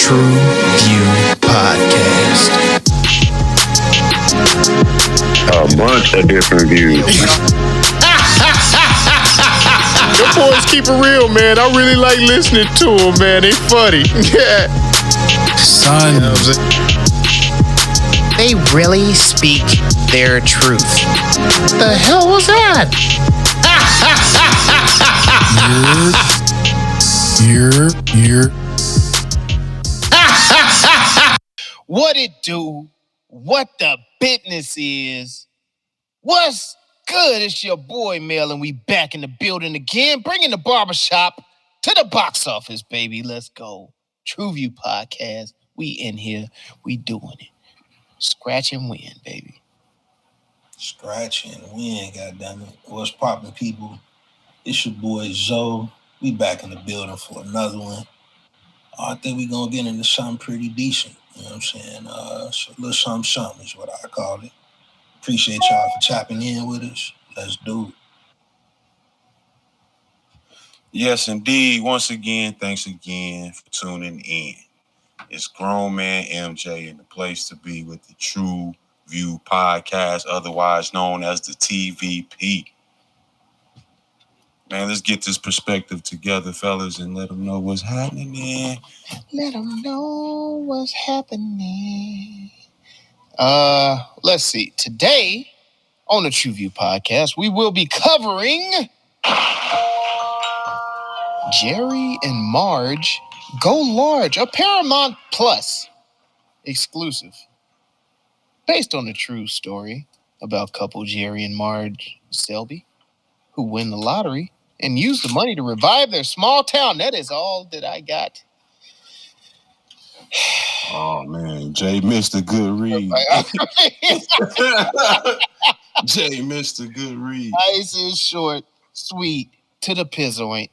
True View Podcast. A bunch of different views. Your boys keep it real, man. I really like listening to them, man. They funny. Yeah. Son. You know what I'm saying? They really speak their truth. The hell was that? You're. What it do? What the business is? What's good? It's your boy Mel, and we back in the building again, bringing the barbershop to the box office, baby. Let's go. True View Podcast. We in here. We doing it. Scratch and win, baby. Scratch and win, goddammit. What's poppin', people? It's your boy Zoe. We back in the building for another one. I think we gonna get into something pretty decent. You know what I'm saying? So a little something is what I call it. Appreciate y'all for chopping in with us. Let's do it. Yes, indeed. Once again, thanks again for tuning in. It's Grown Man MJ and the place to be with the True View Podcast, otherwise known as the TVP. Man, let's get this perspective together, fellas, and let them know what's happening. Let them know what's happening. Let's see. Today on the True View Podcast, we will be covering Jerry and Marge Go Large, a Paramount Plus exclusive, based on a true story about couple Jerry and Marge Selby, who win the lottery and use the money to revive their small town. That is all that I got. Oh, man. Jay missed a good read. Jay missed a good read. Nice and short, sweet, to the pizzoint.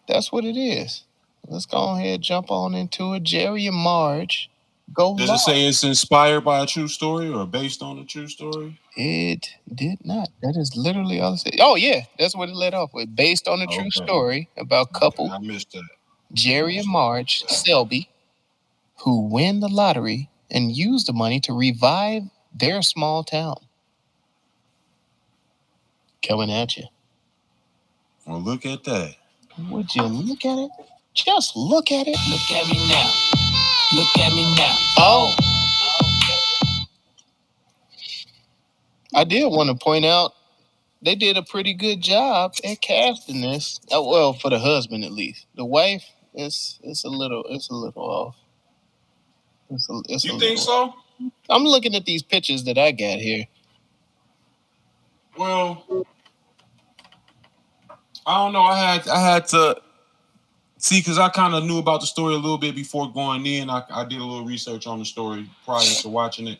That's what it is. Let's go ahead and jump on into it. Jerry and Marge Go Large. Does it say it's inspired by a true story or based on a true story? It did not. That is literally all it said. Oh, yeah. That's what it led off with. Based on a true story about couple I missed that. Jerry and Marge Selby, who win the lottery and use the money to revive their small town. Coming at you. Well, look at that. Would you look at it? Just look at it. Look at me now. Look at me now. Oh. I did want to point out they did a pretty good job at casting this. Well, for the husband at least. The wife, it's a little off. You think so? I'm looking at these pictures that I got here. Well, I don't know. I had to see, because I kind of knew about the story a little bit before going in. I did a little research on the story prior to watching it.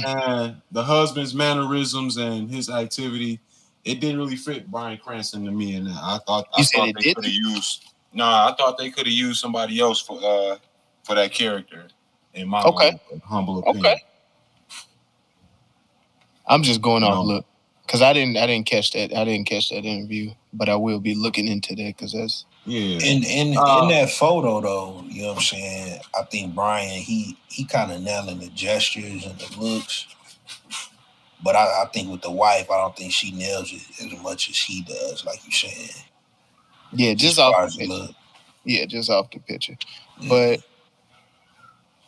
And the husband's mannerisms and his activity, it didn't really fit Bryan Cranston to me. And I thought they could have used. I thought they could have used somebody else for that character. In my humble opinion. Okay. I'm just going off look, because I didn't catch that. I didn't catch that interview, but I will be looking into that because that's. Yeah. In that photo though, you know what I'm saying? I think Brian, he kind of nailing the gestures and the looks. But I think with the wife, I don't think she nails it as much as he does, like you saying. Yeah, just off the picture. Yeah, just off the picture. Yeah. But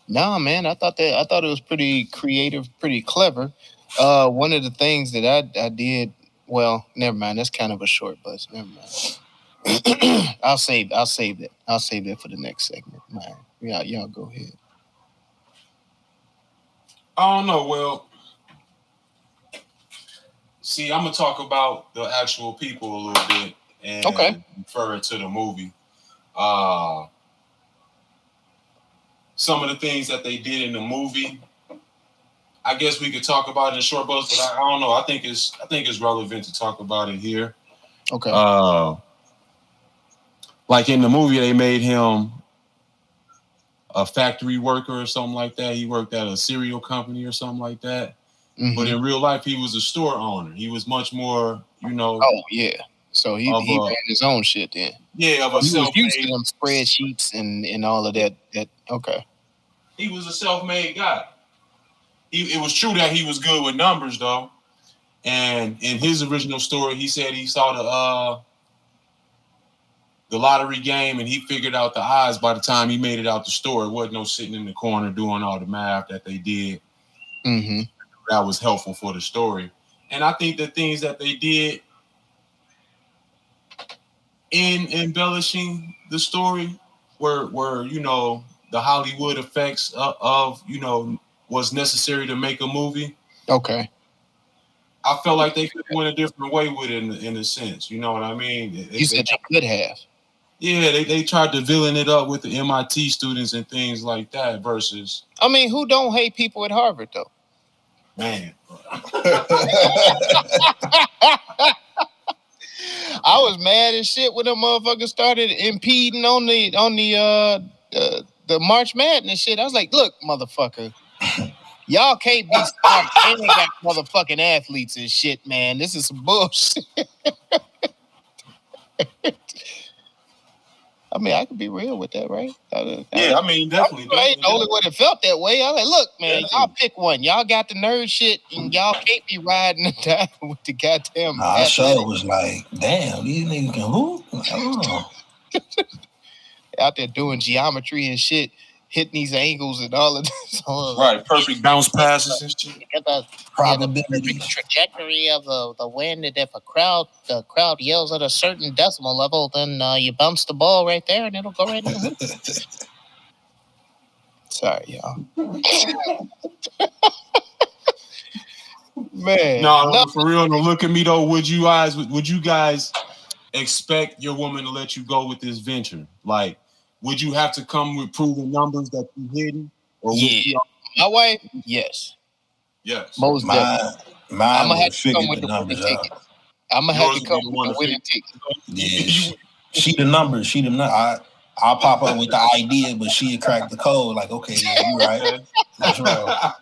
nah, man, I thought it was pretty creative, pretty clever. One of the things that I did, well, never mind. That's kind of a short bus. Never mind. I'll save that. I'll save that for the next segment. Man, y'all go ahead. I don't know. Well, see, I'm gonna talk about the actual people a little bit and refer to the movie. Some of the things that they did in the movie, I guess we could talk about it in short bus, but I don't know. I think it's relevant to talk about it here. Okay. Like in the movie, they made him a factory worker or something like that. He worked at a cereal company or something like that. Mm-hmm. But in real life, he was a store owner. He was much more, Oh, yeah. So he ran his own shit then. Yeah, of a He was self-made. used to them spreadsheets and all of that. Okay. He was a self-made guy. It was true that he was good with numbers, though. And in his original story, he said he saw the lottery game and he figured out the odds by the time he made it out the store. It wasn't no sitting in the corner doing all the math that they did. Mm-hmm. That was helpful for the story. And I think the things that they did in embellishing the story were you know, the Hollywood effects of you know, what's necessary to make a movie. Okay. I felt like they could have went a different way with it in a sense. You know what I mean? You said they could have. Yeah, they tried to villain it up with the MIT students and things like that versus... I mean, who don't hate people at Harvard, though? Man. I was mad as shit when them motherfuckers started impeding on the March Madness shit. I was like, look, motherfucker, y'all can't be smart and they got motherfucking athletes and shit, man. This is some bullshit. I mean, I could be real with that, right? Yeah, I mean, definitely. I ain't the only one that felt that way. I was like, look, man, y'all pick one. Y'all got the nerd shit, and y'all can't be riding the time with the goddamn. I sure was like, damn, these niggas can hoop. Out there doing geometry and shit, hitting these angles and all of this. Right, perfect bounce passes and shit. The perfect trajectory of the wind, and if the crowd yells at a certain decimal level, then you bounce the ball right there, and it'll go right in the hoop. Sorry, y'all. Man, no, for real. No, look at me though. Would you guys expect your woman to let you go with this venture? Like, would you have to come with proven numbers that you hidden? Or my wife, yes. Most definitely. I'm gonna have to come with the winning ticket. I'm gonna have to come with the winning ticket. Yeah, she the numbers. She the numbers. I'll pop up with the idea, but she'll crack the code. Like, okay, yeah, you right. That's right.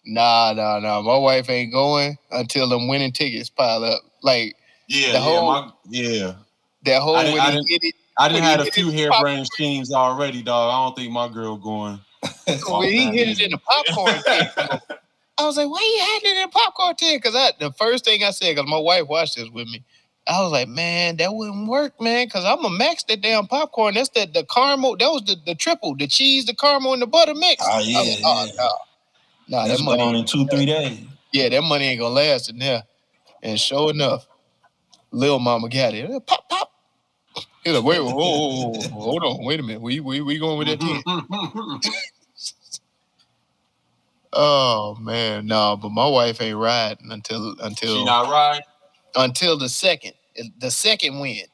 Nah. My wife ain't going until them winning tickets pile up. Like, that whole when he hit it. I done had a few harebrained schemes already, dog. I don't think my girl going. When he hit it in the popcorn tin, I was like, why you hiding it in the popcorn tin? Because the first thing I said, because my wife watched this with me, I was like, man, that wouldn't work, man, because I'm going to max that damn popcorn. That's the caramel. That was the triple, the cheese, the caramel, and the butter mix. Oh, yeah, like, Nah, that's that money gone in 2-3 days. Yeah, that money ain't going to last in there. And sure enough, Lil Mama got it. Pop, pop. He's like, wait, hold on, wait a minute. We going with that 10? Oh man, no, but my wife ain't riding until she not riding until the second win.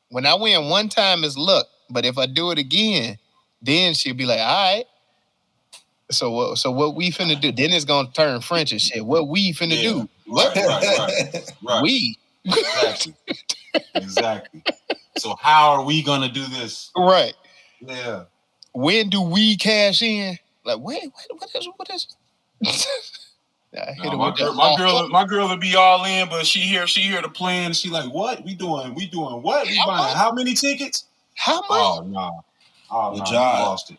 When I win one time is luck, but if I do it again, then she'll be like, all right. So what we finna do? Then it's gonna turn French and shit. What we finna do? Right. We exactly. So how are we gonna do this? Right. Yeah. When do we cash in? Like, wait, what is? My girl will be all in, but she hear the plan. She like, what? We doing what? We buying how many tickets? How much? Oh no. Lost it.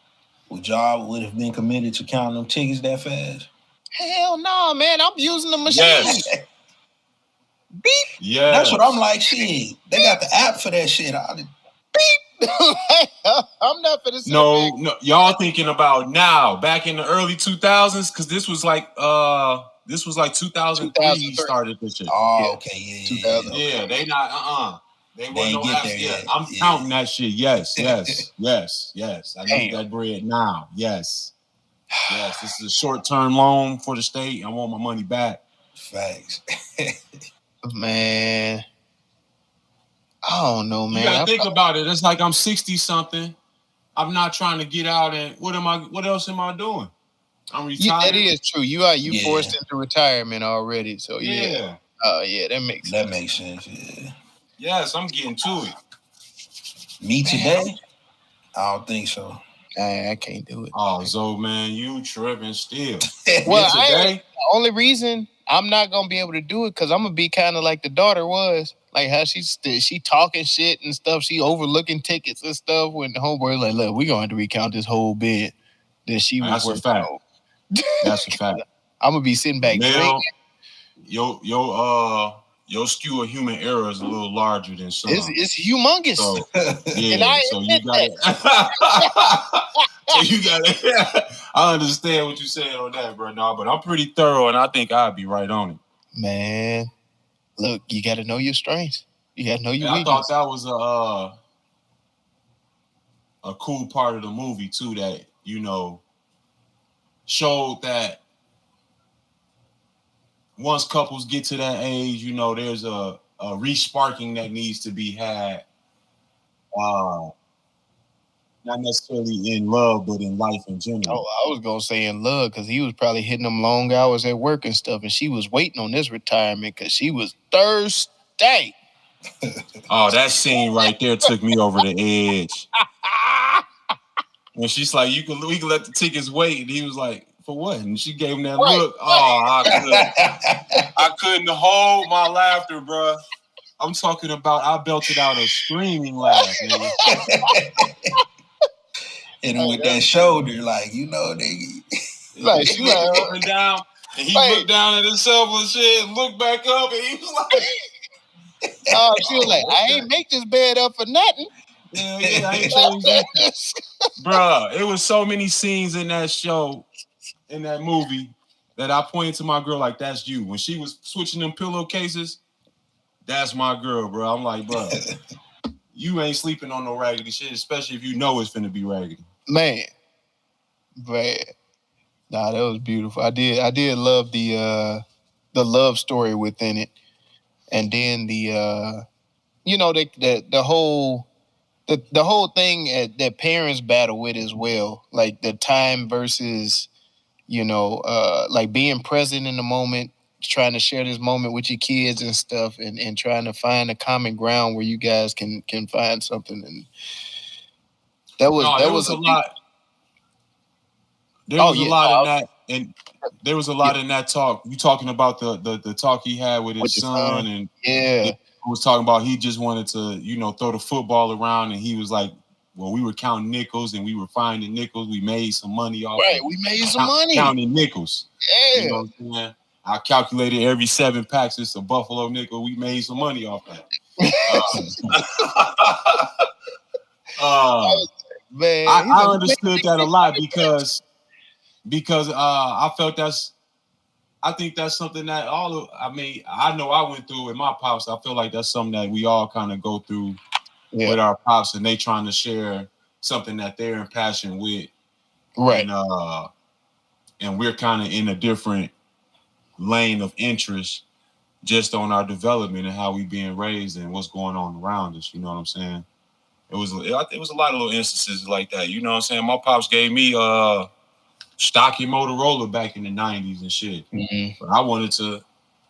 Would y'all would have been committed to counting them tickets that fast? Hell no, man. I'm using the machine. Yes. Beep. Yeah. That's what I'm like. Shit. They got the app for that shit. Beep. I'm not for the No, y'all thinking about now, back in the early 2000s, because this was like 2003 he started this shit. Oh, okay, yeah. Yeah, they not They wasn't no apps yet. I'm counting that shit. Yes. I need that bread now. Yes. This is a short-term loan for the state. I want my money back. Facts. Man. I don't know, man. You gotta think about it. It's like I'm 60-something. I'm not trying to get out and what else am I doing? I'm retired. Yeah, that is true. You forced into retirement already. So yeah. Oh yeah, that makes sense. That makes sense, yeah. Yes, I'm getting to it. Me today? I don't think so. I can't do it. Oh, so man, you tripping still. Well, the only reason I'm not gonna be able to do it because I'm gonna be kind of like the daughter was. Like how she talking shit and stuff. She overlooking tickets and stuff. When the homeboy like, look, we gonna have to recount this whole bid that she was That's a working fact. on. That's a fact. I'm gonna be sitting back drinking. Your skew of human error is a little larger than some. It's humongous. So And yeah, I so admit you got it. So you got it. I understand what you're saying on that, bro. No, but I'm pretty thorough, and I think I'd be right on it. Man, look, you got to know your strengths. You got to know your I weaknesses. thought that was a cool part of the movie too, that showed that once couples get to that age, there's a re-sparking that needs to be had. Not necessarily in love, but in life in general. Oh, I was gonna say in love because he was probably hitting them long hours at work and stuff, and she was waiting on this retirement because she was thirsty. Oh, that scene right there took me over the edge. When she's like, we can let the tickets wait, and he was like, for what? And she gave him that look. Oh, I couldn't hold my laughter, bro. I'm talking about I belted out a screaming laugh, nigga. And with that shoulder, like, they like she was up and down, and he looked down at himself and shit, and looked back up, and he was like, she was like, I ain't make this bed up for nothing. Yeah, I ain't changed it. Bruh, it was so many scenes in that show, in that movie, that I pointed to my girl like, that's you. When she was switching them pillowcases, that's my girl, bro. I'm like, bro, you ain't sleeping on no raggedy shit, especially if you know it's finna be raggedy. Man. Nah, that was beautiful. I did love the love story within it. And then the whole thing that parents battle with as well, like the time versus like being present in the moment, trying to share this moment with your kids and stuff, and trying to find a common ground where you guys can find something. And there was a lot. There was a lot in that, and there was a lot in that talk. You talking about the talk he had with his son, and he was talking about he just wanted to throw the football around, and he was like, well, we were counting nickels and we were finding nickels. We made some money off. Right, we made some money counting nickels. Yeah, you know what I'm saying? I calculated every 7 packs. It's a Buffalo nickel. We made some money off that. Man, I understood that a lot because I felt I think that's something that I know I went through with my pops. I feel like that's something that we all kind of go through with our pops, and they trying to share something that they're in passion with. Right. And we're kind of in a different lane of interest just on our development and how we being raised and what's going on around us. You know what I'm saying? It was a lot of little instances like that. You know what I'm saying? My pops gave me stocky Motorola back in the 90s and shit. Mm-hmm. But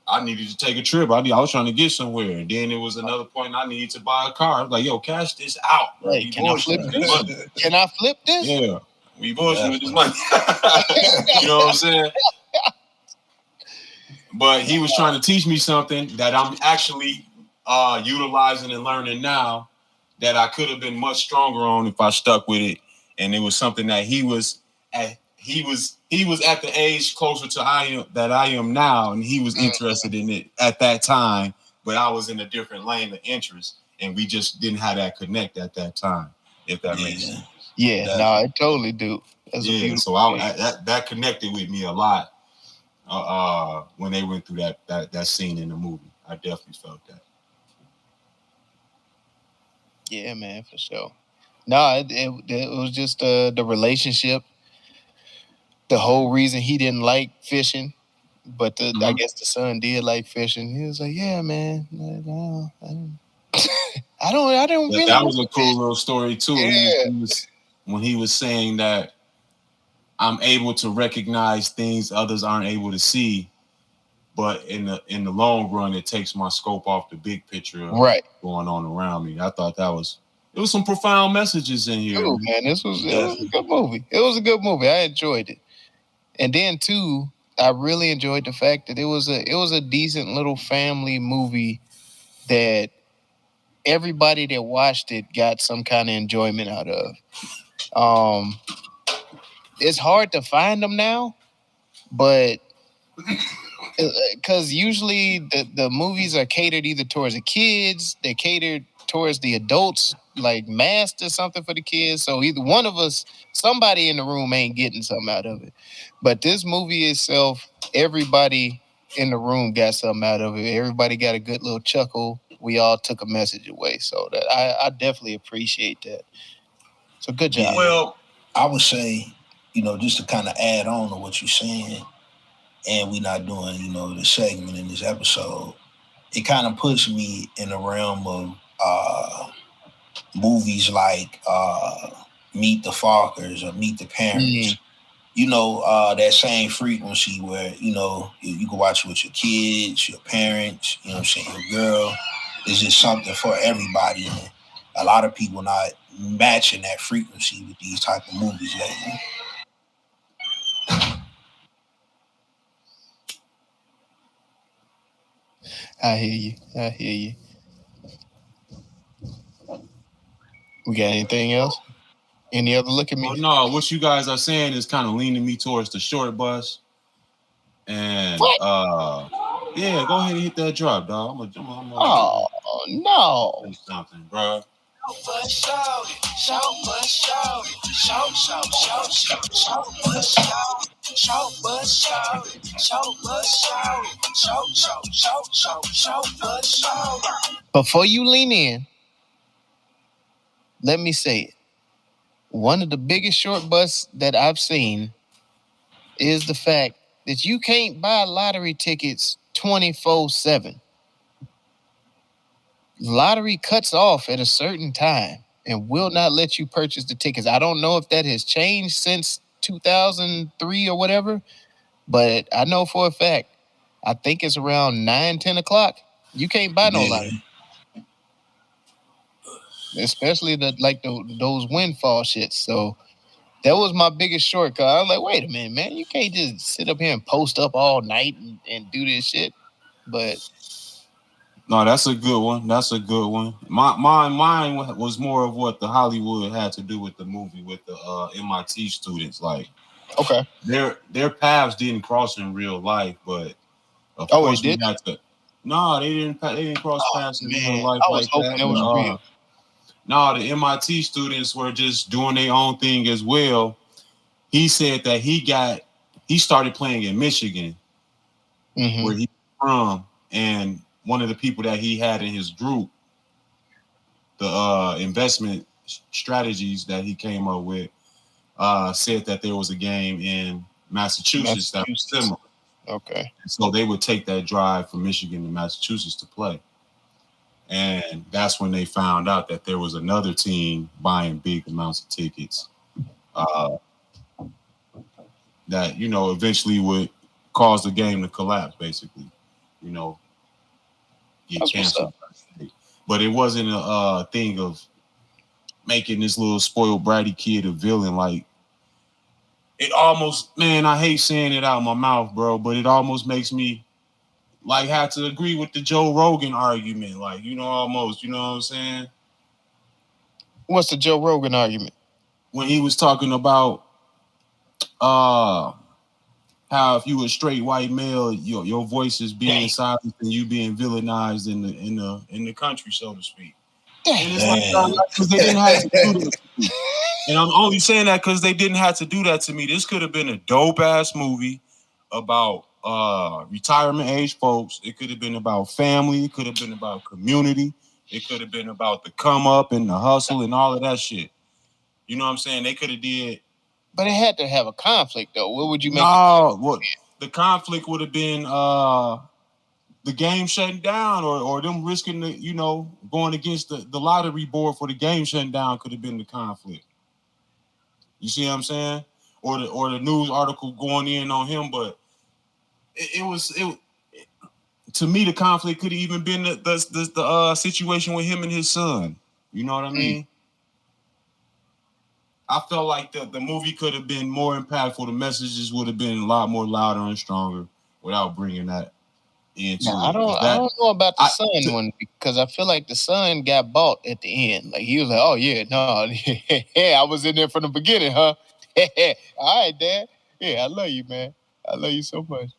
I needed to take a trip. I was trying to get somewhere. And then it was another point I needed to buy a car. I was like, yo, cash this out. Right. Can I flip this? Can I flip this? Yeah. We bullshit with this money. You know what I'm saying? But he was trying to teach me something that I'm actually utilizing and learning now that I could have been much stronger on if I stuck with it. And it was something that he was at the age closer to I am now, and he was interested in it at that time, but I was in a different lane of interest, and we just didn't have that connect at that time, if that makes sense. Yeah, no, I totally do. That's so that connected with me a lot when they went through that scene in the movie. I definitely felt that. Yeah, man, for sure. No, it was just the relationship. The whole reason he didn't like fishing, but I guess the son did like fishing. He was like, "Yeah, man, I don't really." That was a cool little story too. Yeah. When he was saying that I'm able to recognize things others aren't able to see, but in the long run, it takes my scope off the big picture of going on around me. I thought there was some profound messages in here. Oh man, it was a good movie. It was a good movie. I enjoyed it. And then too, I really enjoyed the fact that it was a decent little family movie that everybody that watched it got some kind of enjoyment out of. Um, it's hard to find them now, but because usually the movies are catered either towards the kids, they're catered towards the adults, like masked or something for the kids. So either one of us, somebody in the room ain't getting something out of it. But this movie itself, everybody in the room got something out of it. Everybody got a good little chuckle. We all took a message away. So that I definitely appreciate that. So good job. Yeah. Well, I would say, just to kind of add on to what you're saying, and we're not doing, the segment in this episode, it kind of puts me in the realm of movies like Meet the Fockers or Meet the Parents. That same frequency where, you can watch it with your kids, your parents, your girl. It's just something for everybody. And a lot of people not matching that frequency with these type of movies lately. I hear you. We got anything else? Any other look at me? Well, no, what you guys are saying is kind of leaning me towards the short bus. And yeah, go ahead and hit that drop, dog. Oh no! Do something, bro. Before you lean in, let me say it. One of the biggest short busts that I've seen is the fact that you can't buy lottery tickets 24/7. Lottery cuts off at a certain time and will not let you purchase the tickets. I don't know if that has changed since 2003 or whatever, but I know for a fact, I think it's around 9, 10 o'clock. You can't buy no lottery. Especially those windfall shits. So that was my biggest shortcut. I was like, wait a minute, man, you can't just sit up here and post up all night and do this shit. But no, that's a good one. Mine was more of what the Hollywood had to do with the movie with the MIT students. Like, okay, their paths didn't cross in real life, but of Oh, course it did? we had to. No, they didn't cross paths in real life I was like hoping that was real. No, the MIT students were just doing their own thing as well. He said that he started playing in Michigan, where he's from, and one of the people that he had in his group, the investment strategies that he came up with, said that there was a game in Massachusetts that was similar. Okay. So they would take that drive from Michigan to Massachusetts to play. And that's when they found out that there was another team buying big amounts of tickets that, eventually would cause the game to collapse, basically, get canceled. But it wasn't a thing of making this little spoiled bratty kid a villain. Like, it almost, man, I hate saying it out of my mouth, bro, but it almost makes me like have to agree with the Joe Rogan argument. Like, almost, you know what I'm saying? What's the Joe Rogan argument? When he was talking about how if you a straight white male, your voice is being silenced and you being villainized in the country, so to speak. And it's like because they didn't have to do that to me. And I'm only saying that because they didn't have to do that to me. This could have been a dope ass movie about retirement age folks. It could have been about family. It could have been about community. It could have been about the come up and the hustle and all of that shit. You know what I'm saying? They could have did. But it had to have a conflict, though. What would you make? No, what the conflict would have been the game shutting down or them risking the, going against the lottery board for the game shutting down could have been the conflict. You see what I'm saying? Or the news article going in on him, but it was to me the conflict could have even been the situation with him and his son. You know what I mean? I felt like the movie could have been more impactful. The messages would have been a lot more louder and stronger without bringing that into I it. don't know about the son one because I feel like the son got bought at the end. Like he was like, "Oh yeah, no, yeah, I was in there from the beginning, huh? All right, Dad. Yeah, I love you, man. I love you so much."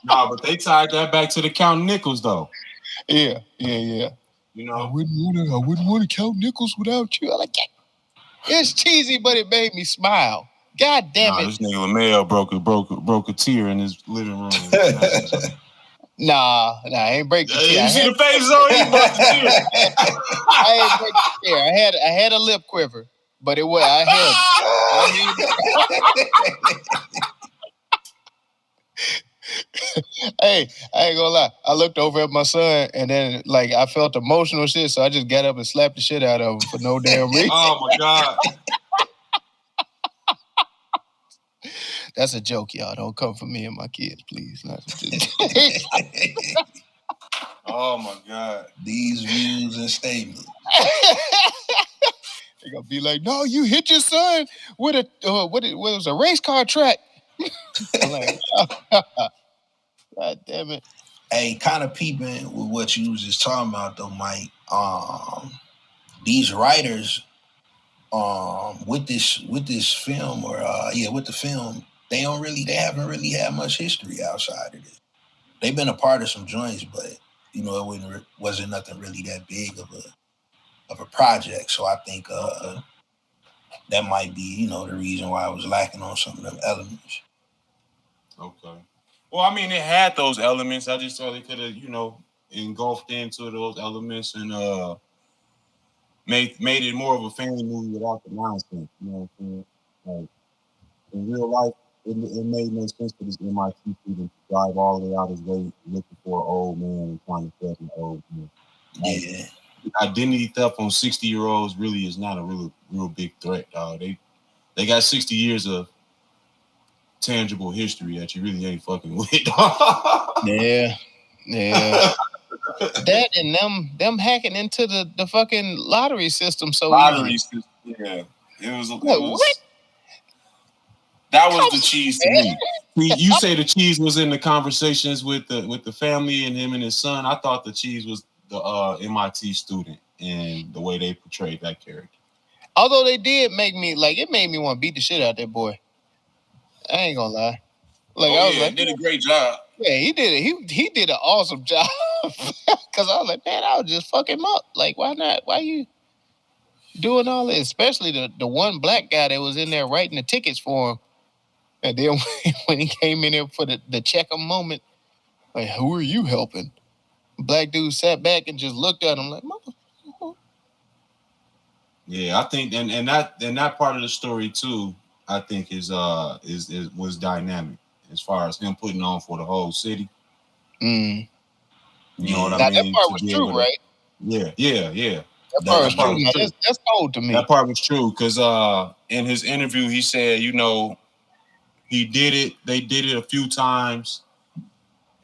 Nah, but they tied that back to the Count Nichols though. Yeah. You know, I wouldn't want to count nickels without you. I like it's cheesy, but it made me smile. God damn it! This nigga Lamel broke a tear in his living room. Nah, I ain't break the tear. You see the face on he broke the tear. I ain't break the tear. I had a lip quiver, but it was I Hey, I ain't gonna lie. I looked over at my son, and then like I felt emotional shit, so I just got up and slapped the shit out of him for no damn reason. Oh my god. That's a joke, y'all. Don't come for me and my kids, please. Oh my god. These views and statements. They're gonna be like, "No, you hit your son with a what was a race car track." I'm like, God damn it. Hey, kind of peeping with what you was just talking about though, Mike. These writers, with this film with the film, they haven't really had much history outside of this. They've been a part of some joints, but it wasn't nothing really that big of a project. So I think that might be the reason why I was lacking on some of them elements. Okay. Well, I mean, it had those elements. I just thought it could have, engulfed into those elements and made it more of a family movie without the nonsense. You know what I'm saying? Like in real life, it made no sense for this MIT student to drive all the way out his way looking for an old man and trying to theft an old man. Yeah. Identity theft on 60-year-olds really is not a real big threat, dog. They got 60 years of tangible history that you really ain't fucking with. Yeah. That and them hacking into the fucking lottery system system, yeah. It was what? That was the cheese to me. You say the cheese was in the conversations with the family and him and his son. I thought the cheese was the MIT student and the way they portrayed that character. Although they did make me it made me want to beat the shit out that boy. I ain't gonna lie. Did a great job. Yeah, he did it. He did an awesome job. Cause I was like, man, I would just fuck him up. Like, why not? Why you doing all this? Especially the one black guy that was in there writing the tickets for him. And then when he came in there for the check him moment, like, who are you helping? Black dude sat back and just looked at him like, motherfucker. Yeah, I think and that part of the story too, I think was dynamic as far as him putting on for the whole city. Mm. You know what now, I mean? That part was true, right? Yeah. That part was true. Now, that's cold to me. That part was true because in his interview he said, he did it. They did it a few times,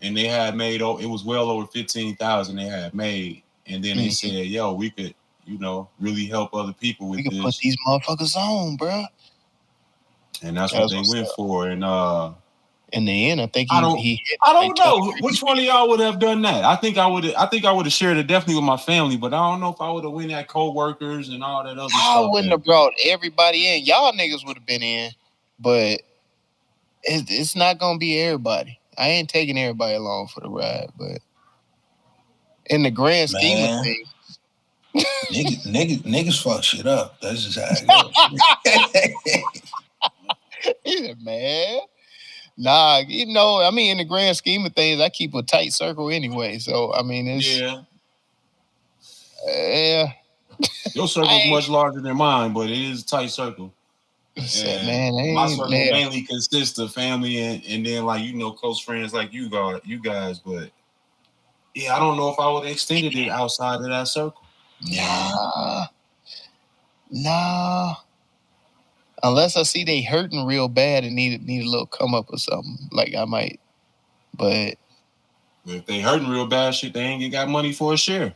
and they had made it was well over 15,000 they had made, and then they said, "Yo, we could, really help other people with this. We could put these motherfuckers on, bro." And that's what they went for. And in the end, I think I don't know which one of y'all would have done that. I think I would have shared it definitely with my family, but I don't know if I would have went at co-workers and all that other stuff. I wouldn't have brought everybody in. Y'all niggas would have been in, but it's not gonna be everybody. I ain't taking everybody along for the ride, but in the grand scheme of things, niggas fuck shit up. That's just how it goes. He said, man. Nah, I mean, in the grand scheme of things, I keep a tight circle anyway. So, I mean, it's... Yeah. Your circle's much larger than mine, but it is a tight circle. Man, my circle mainly consists of family and then, close friends like you guys. But, yeah, I don't know if I would have extended it outside of that circle. Nah. Unless I see they hurting real bad and need a little come up or something, like I might. But if they hurting real bad, shit, they ain't got money for a share.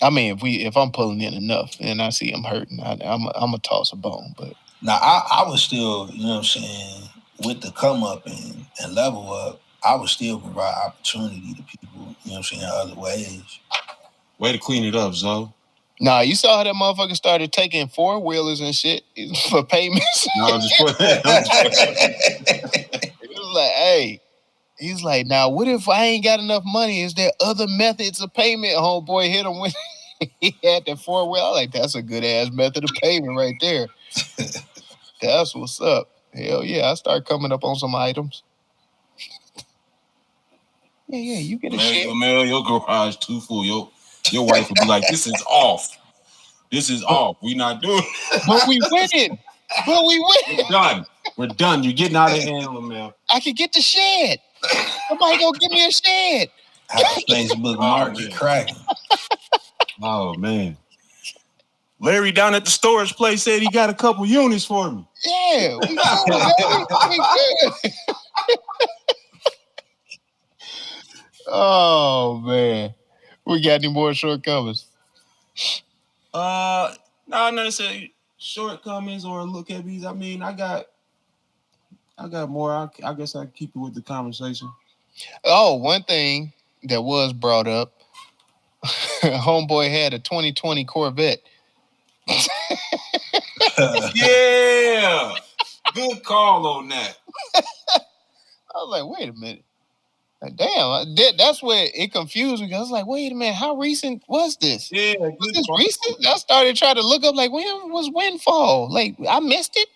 I mean, if I'm pulling in enough and I see them hurting, I'm a toss a bone. But now I was still, you know what I'm saying, with the come up and level up, I would still provide opportunity to people, you know what I'm saying, other ways. Way to clean it up, Zoe. Nah, you saw how that motherfucker started taking 4-wheelers and shit for payments. No, I'm just playing. It was like, hey, he's like, now what if I ain't got enough money? Is there other methods of payment? Homeboy hit him with. He had that 4-wheel. I'm like, that's a good ass method of payment right there. That's what's up. Hell yeah, I start coming up on some items. Yeah, you get a shit. Man, your garage too full. Your wife would be like, this is off. This is off. We not doing it. But we winning. We're done. You're getting out of hand, Lamel. I could get the shed. Somebody go give me a shed. Have a Facebook market cracking. Oh, man. Larry down at the storage place said he got a couple units for me. Yeah, we good, baby. We good. Oh, man. We got any more shortcomings? Not necessarily shortcomings or look at these. I mean, I got more. I guess I keep it with the conversation. Oh, one thing that was brought up. Homeboy had a 2020 Corvette. Yeah. Good call on that. I was like, wait a minute. Like, damn, that's where it confused me. I was like, wait a minute, how recent was this? Yeah, was this recent? I started trying to look up, like, when was Windfall? Like, I missed it?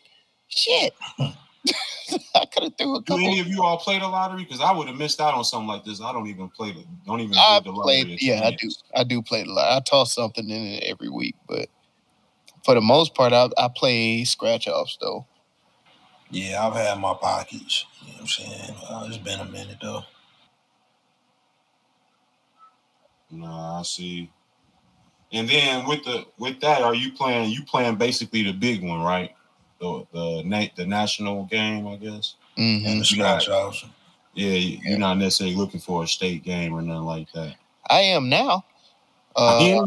Shit. I could have threw a couple. Do any of you all play the lottery? Because I would have missed out on something like this. I don't even play the lottery. Yeah, I do play the lottery. I toss something in it every week, but for the most part, I play scratch offs though. Yeah, I've had my pockets. You know what I'm saying? It's been a minute though. Nah, I see. And then with that, are you playing? You playing basically the big one, right? The national game, I guess. Mm-hmm. And the scratch offs. Yeah, you're not necessarily looking for a state game or nothing like that. I am now. Yeah.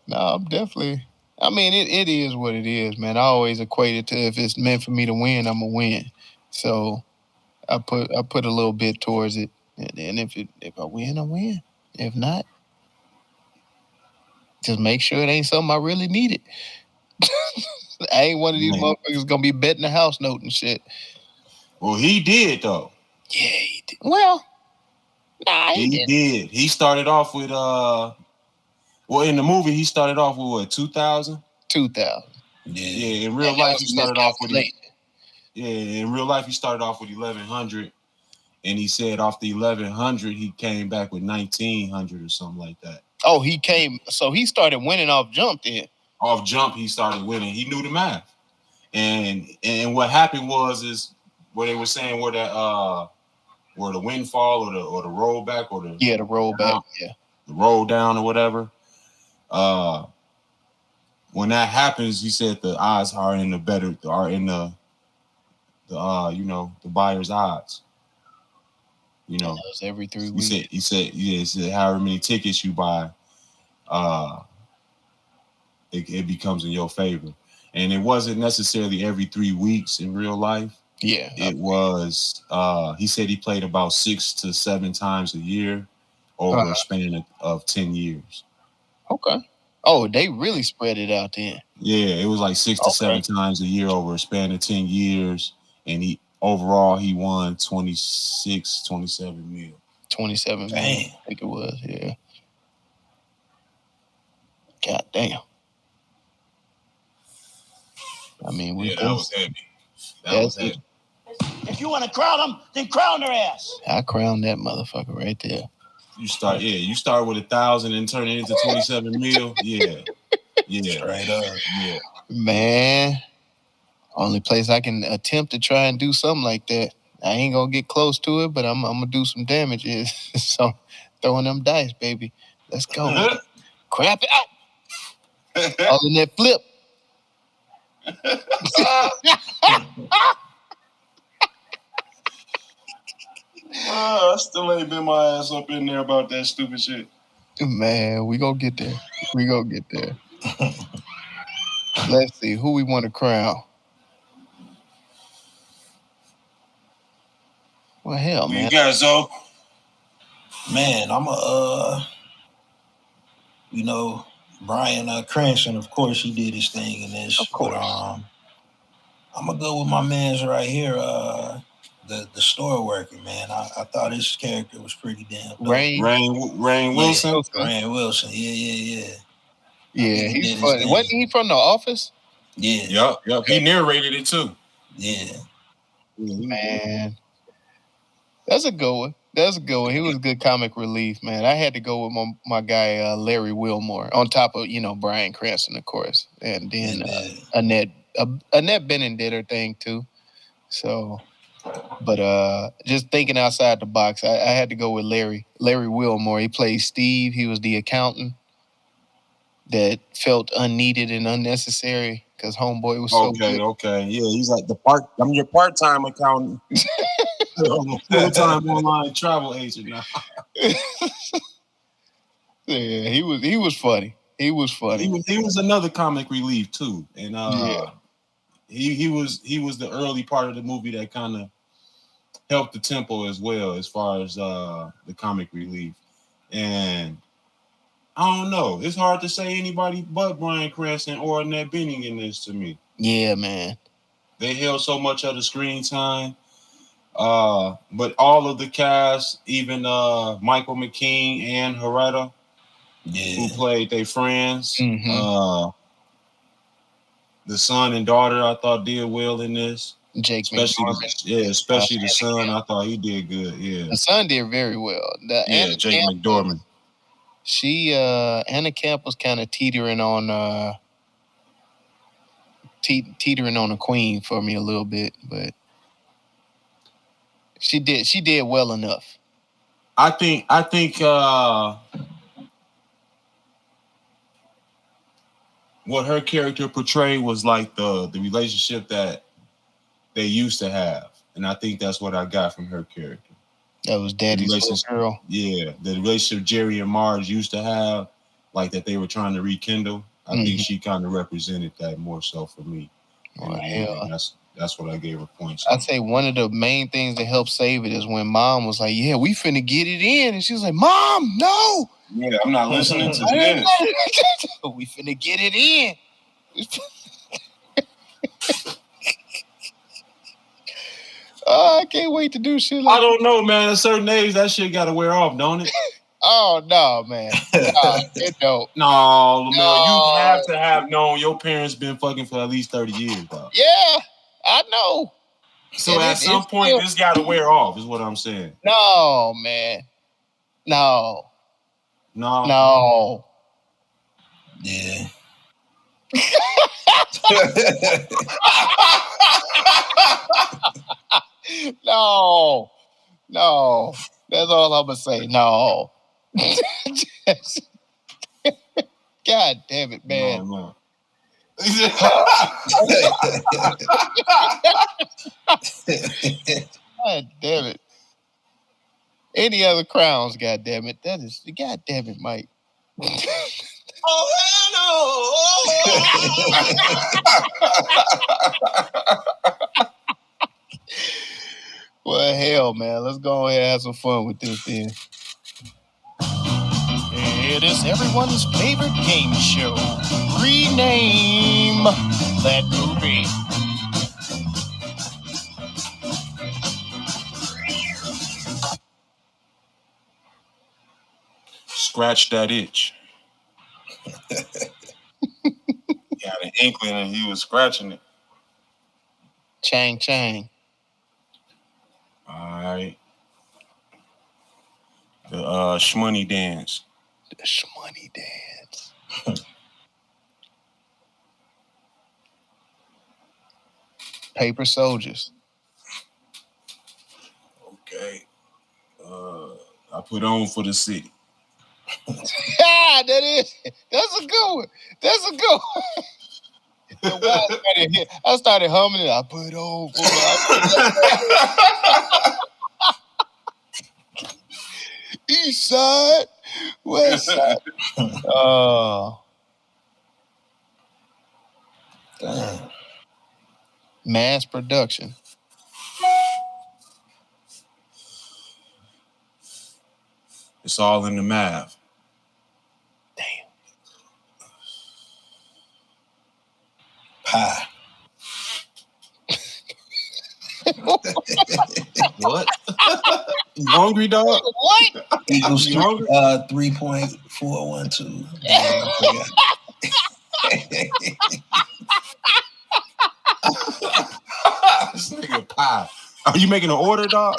No, I'm definitely. I mean, it is what it is, man. I always equate it to if it's meant for me to win, I'm gonna win. So I put a little bit towards it, and if I win, I win. If not, just make sure it ain't something I really needed. I ain't one of these motherfuckers gonna be betting the house note and shit. Well, he did though. Yeah, he did. Well, nah, he did. He started off with well, in the movie he started off with what, 2,000? 2,000. Yeah. In real life he started off with in real life he started off with 1,100, and he said off the 1,100 he came back with 1,900 or something like that. Oh, he came. So he started winning off jump then. Off jump, he started winning. He knew the math, and what happened is what they were saying where the windfall or the rollback or the the rollback, the roll down or whatever. When that happens, he said the odds are in the buyer's odds. You know, that was every 3 weeks. He said however many tickets you buy, it becomes in your favor. And it wasn't necessarily every 3 weeks in real life. Yeah. It was, he said he played about 6 to 7 times a year over a span of 10 years. Okay. Oh, they really spread it out then. Yeah, it was like 6 to 7 times a year over a span of 10 years. And he won 27 mil. 27 million, I think it was, yeah. God damn. I mean, that was heavy. That was heavy. If you want to crown them, then crown their ass. I crowned that motherfucker right there. You start with 1,000 and turn it into 27 mil. Yeah. Straight up. Yeah. Man, only place I can attempt to try and do something like that. I ain't gonna get close to it, but I'm gonna do some damage. So throwing them dice, baby. Let's go. Crap it out. All in that flip. I still ain't been my ass up in there about that stupid shit. Man, we gonna get there. Let's see who we want to crown. Well, hell, Who man. you got, Zoe? Man, I'm Brian Cranston, of course, he did his thing in this. Of course. But, I'm gonna go with my man's right here, the store worker, man. I thought his character was pretty damn dope. Rain Wilson. Rainn Wilson. Yeah. Yeah, he's funny. Wasn't he from The Office? Yeah. Yep. He narrated it too. Yeah. Man, that's a good one. He was a good comic relief, man. I had to go with my guy Larry Wilmore on top of Bryan Cranston, of course, and then Annette Bening did her thing too. So, but just thinking outside the box, I had to go with Larry Wilmore. He played Steve. He was the accountant that felt unneeded and unnecessary because homeboy was so good. Okay. Yeah, he's like I'm your part-time accountant. I'm a full-time online travel agent now. Yeah, he was funny. He was another comic relief too, and he was the early part of the movie that kind of helped the tempo as well as far as the comic relief. And I don't know, it's hard to say anybody but Bryan Cranston or Annette Bening in this to me. Yeah, man. They held so much of the screen time. But all of the cast, even Michael McKean and Herrera, who played their friends, the son and daughter, I thought did well in this. Especially the son, I thought he did good. Yeah, the son did very well. Jake McDormand. Anna Camp was kind of teetering on a queen for me a little bit, but she did well enough. I think what her character portrayed was like the relationship that they used to have, and I think that's what I got from her character. That was Daddy's little girl. Yeah, the relationship Jerry and Marge used to have, like that they were trying to rekindle. I think she kind of represented that more so for me. Well, hell. That's what I gave her points. I'd say one of the main things that helped save it is when Mom was like, "Yeah, we finna get it in," and she was like, "Mom, no." Yeah, I'm not listening to this. We finna get it in. Oh, I can't wait to do shit like I don't know, man. At a certain age, that shit got to wear off, don't it? Oh, no, man. No, it don't. No, you have to have known your parents been fucking for at least 30 years, though. Yeah, I know. So at some point, this got to wear off, is what I'm saying. No, man. No. Yeah. No. That's all I'm gonna say. No. God damn it, man. No. God damn it. Any other crowns, god damn it. That is god damn it, Mike. Oh, Well, hell, man. Let's go ahead and have some fun with this then. It is everyone's favorite game show. Rename that movie. Scratch that itch. He had an inkling and he was scratching it. Chang Chang. All right. The Shmoney dance. The Shmoney dance. Paper soldiers. Okay. I put on for the city. That's a good one. I started humming it. I put on for East side, West side. Oh. Damn. Mass production. It's all in the math. Damn. Pie. What? You hungry, dog? What? Equals You hungry? 3.412. Damn, I forgot. This nigga pie. Are you making an order, dog?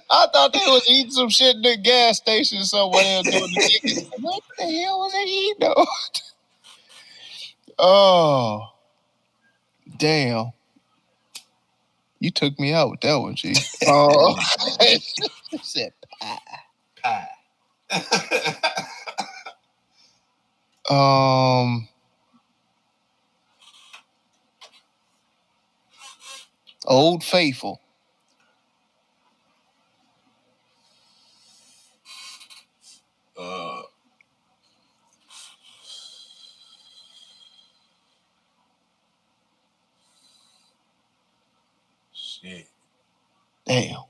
I thought they was eating some shit in the gas station somewhere. They was doing the chicken. What the hell was they eating though? Oh, damn. You took me out with that one, G. Oh, said Pie. Old Faithful. Shit. Damn.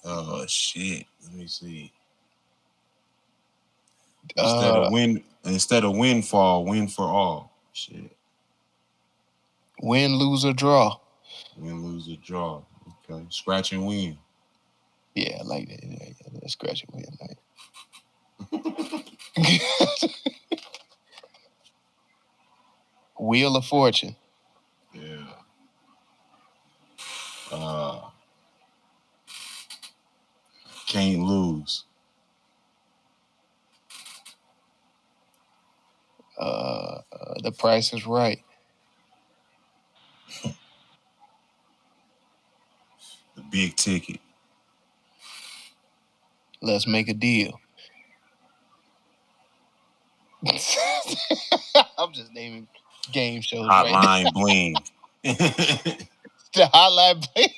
Oh shit. Let me see. Instead of windfall, win for all. Shit. Win, lose, or draw. Win, lose, or draw. Okay. Scratch and win. Yeah, I like that. Yeah, that's scratch and win, man. Wheel of Fortune. Yeah. Can't lose. The Price is Right. The Big Ticket. Let's Make a Deal. I'm just naming game shows right now. Hotline Bling. The Hotline Bling.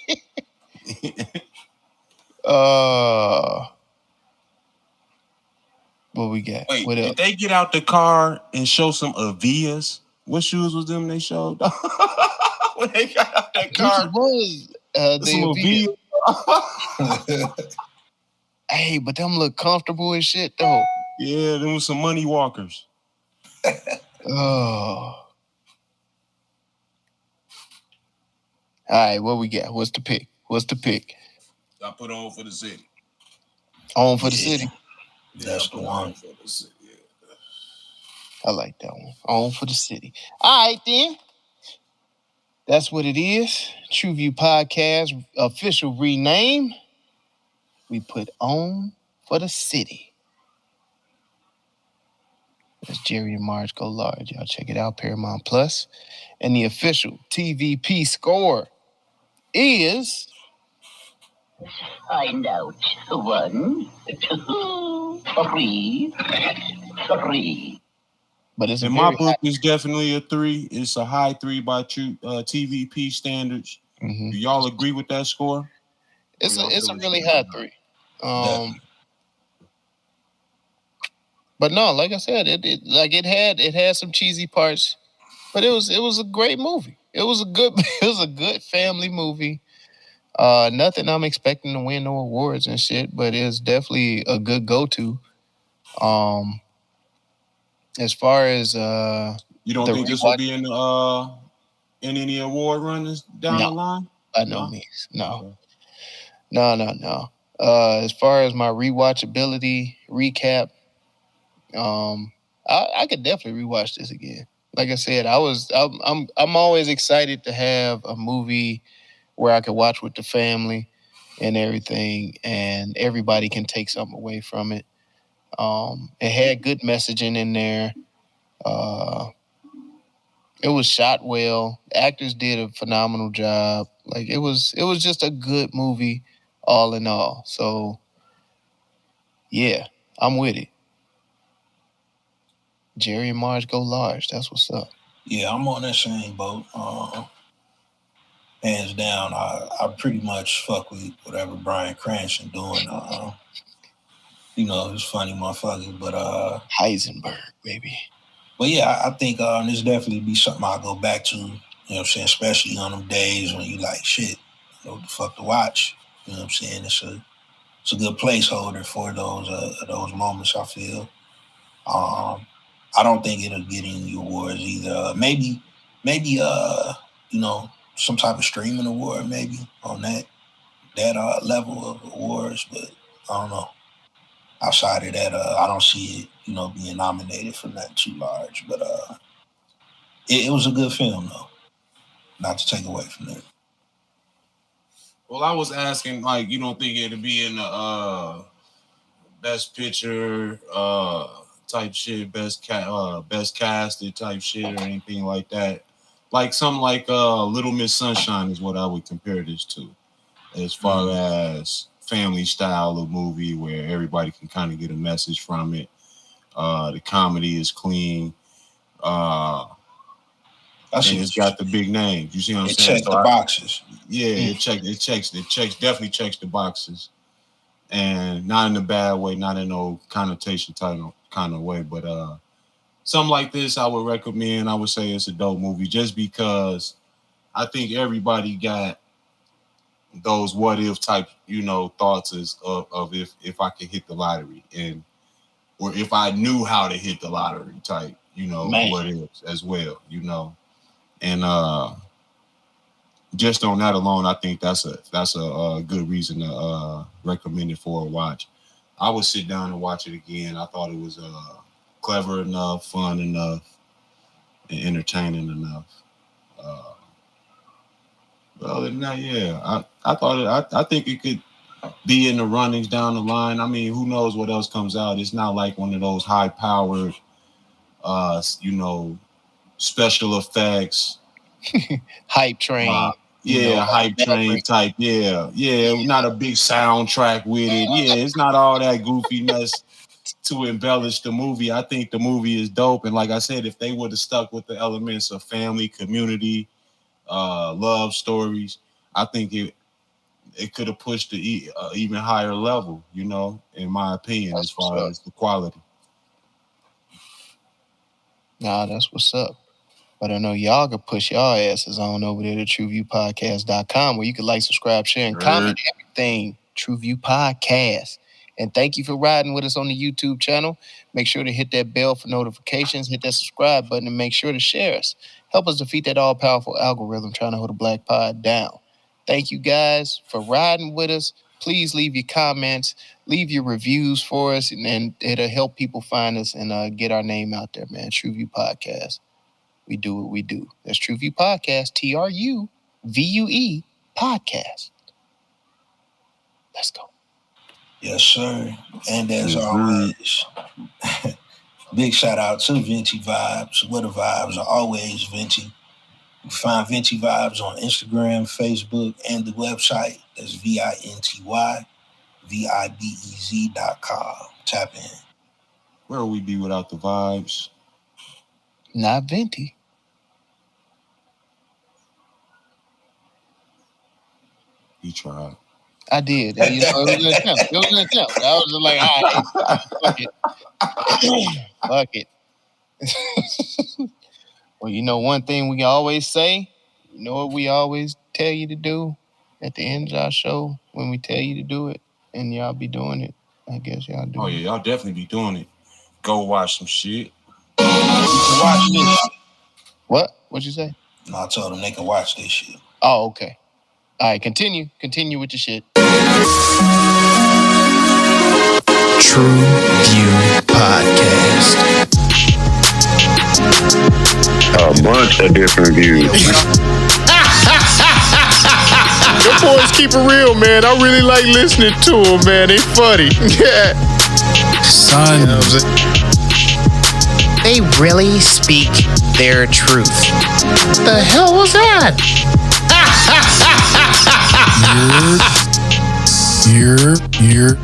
What we got? Wait, What did else? they get out the car and show some Avias? What shoes was them they showed? When they got out that car, Was some the Avias. Hey, but them look comfortable as shit though. Yeah, them was some money walkers. Oh. All right, what we got? What's the pick? I put on for the city. On for the City. That's the one. For the city. Yeah. I like that one. On for the City. All right, then. That's what it is. True View Podcast official rename. We put On for the City. That's Jerry and Marge Go Large. Y'all check it out, Paramount Plus. And the official TVP score is... Find out. 1, 2, 3, 3. But it's In my book, it's definitely a 3. It's a high 3 by TVP standards. Mm-hmm. Do y'all agree with that score? It's a really high 3. But no, like I said, it had some cheesy parts, but it was a great movie. It was a good family movie. Nothing I'm expecting to win no awards and shit, but it's definitely a good go-to. As far as you don't think this will be in any award runners down the line? By no means. No. No. As far as my rewatchability recap, I could definitely rewatch this again. Like I said, I'm always excited to have a movie where I could watch with the family and everything, and everybody can take something away from it. It had good messaging in there. It was shot well. The actors did a phenomenal job. Like it was just a good movie, all in all. So, yeah, I'm with it. Jerry and Marge Go Large. That's what's up. Yeah, I'm on that same boat. Hands down, I pretty much fuck with whatever Bryan Cranston doing. You know, it's funny motherfucker. But Heisenberg, baby. But yeah, I think this definitely be something I'll go back to. You know what I'm saying? Especially on them days when you like shit. You know what the fuck to watch. You know what I'm saying? It's a good placeholder for those moments, I feel. I don't think it'll get any awards either. Maybe you know, some type of streaming award maybe on that level of awards, but I don't know. Outside of that, I don't see it, you know, being nominated for nothing too large. But it was a good film though. Not to take away from that. Well, I was asking, like, you don't think it'd be in the best picture type shit, best casted type shit or anything like that? Like something like Little Miss Sunshine is what I would compare this to, as far as family style of movie where everybody can kind of get a message from it. The comedy is clean. And it's got the big names. You see what I'm saying? It checks the boxes. Yeah, it definitely checks the boxes. And not in a bad way, not in no connotation kind of way, but something like this I would recommend. I would say it's a dope movie just because I think everybody got those what if type, you know, thoughts of if I could hit the lottery or if I knew how to hit the lottery type, you know, what ifs as well, you know. And just on that alone, I think that's a good reason to recommend it for a watch. I would sit down and watch it again. I thought it was clever enough, fun enough, and entertaining enough. But other than that, yeah, I think it could be in the runnings down the line. I mean, who knows what else comes out? It's not like one of those high-powered, you know, special effects, hype train. Hype train type. Yeah, not a big soundtrack with it. Yeah, it's not all that goofiness to embellish the movie. I think the movie is dope, and like I said, if they would have stuck with the elements of family, community, love stories, I think it could have pushed to even higher level, you know, in my opinion, as far as the quality. Nah, that's what's up. But I know y'all can push y'all asses on over there to TrueViewPodcast.com where you can like, subscribe, share, and comment everything. True View Podcast. And thank you for riding with us on the YouTube channel. Make sure to hit that bell for notifications, hit that subscribe button, and make sure to share us. Help us defeat that all-powerful algorithm trying to hold the Black Pod down. Thank you guys for riding with us. Please leave your comments, leave your reviews for us, and it'll help people find us and get our name out there, man. True View Podcast. We do what we do. That's True View Podcast, TRUVUE Podcast. Let's go. Yes, sir. And as always, big shout out to Venti Vibes, where the vibes are always Venti. You find Venti Vibes on Instagram, Facebook, and the website. That's VINTY, Tap in. Where would we be without the vibes? Not Venti. You tried. I did. You know, it was an attempt. I was just like, all right, fuck it. Well, you know, one thing we can always say, you know what we always tell you to do at the end of our show when we tell you to do it, and y'all be doing it. I guess y'all do. Oh, yeah, y'all definitely be doing it. Go watch some shit. Watch this shit. What? What'd you say? No, I told them they can watch this shit. Oh, okay. All right, continue with your shit. True View Podcast. A bunch of different views. Them boys keep it real, man. I really like listening to them, man. They funny. Yeah. Son. You know what I'm saying? They really speak their truth. What the hell was that? You're